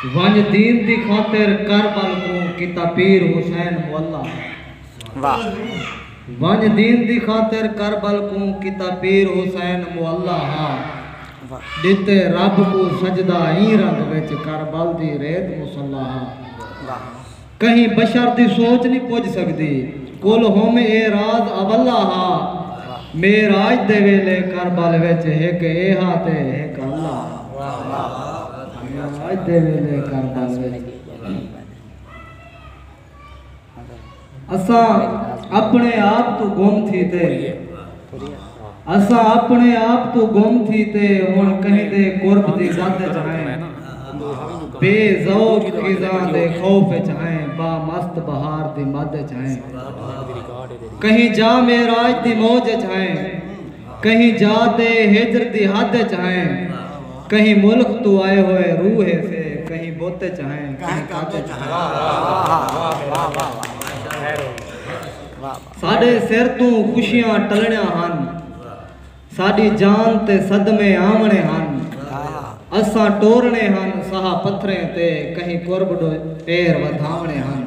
वंज दीन दी खातिर करबल को किता पीर हुसैन मौला। वाह। वंज दीन दी खातिर करबल को किता पीर हुसैन मौला। दिते रब को सजदा ही रंग विच करबल दी रेत मुसल्ला। कहीं बशर दी सोच नहीं पुज सकदी कुल होम ए राज अवल्ला। मेराज दे वेले करबल विच एक एहा ते एक अल्लाह। मेराज दे वेले करबल विच असा अपने आप तो गुम थी ते असा अपने आप तो गुम थी ते हुण कहीं दे कुर्ब दी ज़द चाहे बेज़ौक़ खिज़ां दे खौफ चाहे बा मस्त बहार दी मद चाहे। कहीं जा मेराज दी मौज चाहे कहीं जा ते हिजर दी हद चाहे कहीं मुल्क तो आए हुए रूह से कहीं बोते चाहे कहीं काते चाहे। साडे सिर तू खुशियां टलणियां हन साडी जान ते सदमे आमणे हन। असा टोरने हन सहा पत्थरे ते कहीं कुर्ब ढेर वधावणे हन।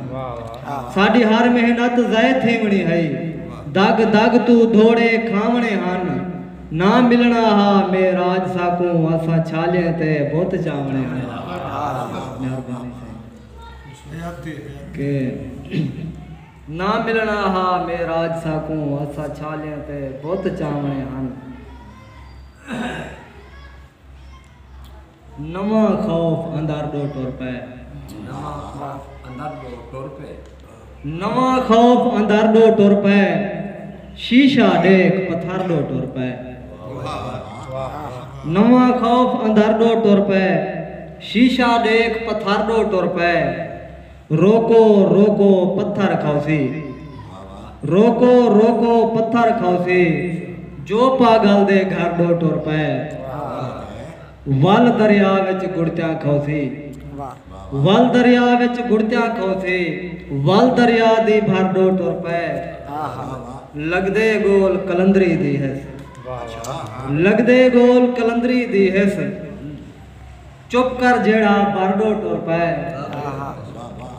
साडी हर मेहनत ज़ाय थीवणी है दग दग तू धोड़े खावणे हन। ना मिलना हा मेराज साकू असा छाले ते बहुत चावणे हन। के ना मिलना हा मेराज साकू असा छाले ते बहुत चावणे हन। नवा खौफ अंदर दो टुर पे नवा खौफ अंदर दो टुर पे शीशा देख पत्थर दो टुर पे। नवा खौफ अंदर दो टुर पे शीशा देख पत्थर दो टुर पे। रोको रोको पत्थर खाओसी रोको रोको पत्थर खाओसी जो पागल दे घर दो टुर पे। वल दरिया विच गुड़त्या खाओसी वल दरिया विच गुड़त्या खाओसी वल दरिया दी भर दो टुर पे। लगदे गोल कलंदरी दी है लगदे गोल कलंदरी दी है। चुप कर जेड़ा भर दो टुर पे।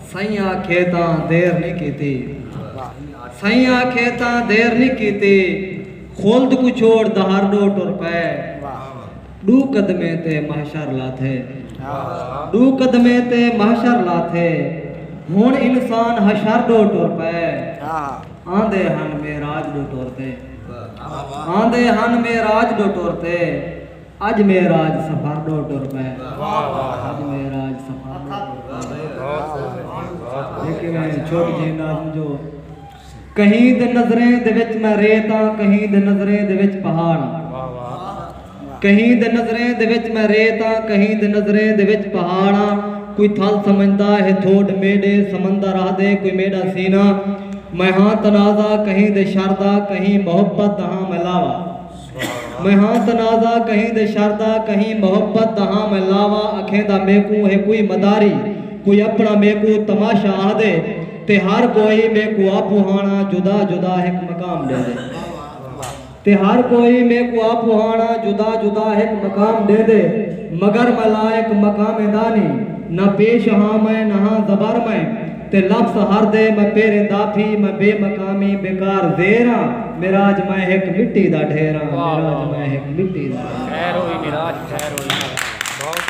सैया खेतां देर नहीं कीती सैया खेतां देर नहीं कीती खुल्द को छोड़ दहार दो टुर पे। दू कदमे ते महशर लाथे दू कदमे ते महशर लाथे हुण इंसान हशर दो टुर पे। आंदे हन मेराज दो टुर ते आंदे हन मेराज दो टुर ते। अज मेराज सफर दो टुर पे अज मेराज सफर लेकिन छोटी जी ना समझो कहीं दे नजरें दे विच मैं रेतां कहीं दे नजरें दे विच पहाड़। कहीं दे नजरें दे विच मैं रेतां कहीं दे नजरें दे विच पहाड़ा। कोई थल समझदा है थोड़ मेडे समंदर आदे कोई मेरा सीना। मैं हाँ तनाज़ा कहीं दे शरदा कहीं मोहब्बत हाँ मिलावा। मैं हाँ तनाज़ा कहीं दे शरदा कहीं मोहब्बत हाँ मिलावा। अखेंदा मेकू है कोई मदारी कोई अपना मेकू तमाशा आदे ते हर कोई मेकू आपू हाना जुदा जुदा एक मकाम दे दे। ते हर कोई मेकू आपू हाना जुदा जुदा एक मकाम दे दे। मगर मलायक मकाम दानी न पेश हाँ मैं न हाँ जबर मैं ते लफ्ज़ हर दे मैं पेरे दाफी मैं बेमकामी बेकार देरा। मेराज मैं एक मिट्टी दा ढेरा मेराज मैं एक मिट्टी दा। खैर होई मेराज खैर होई बहुत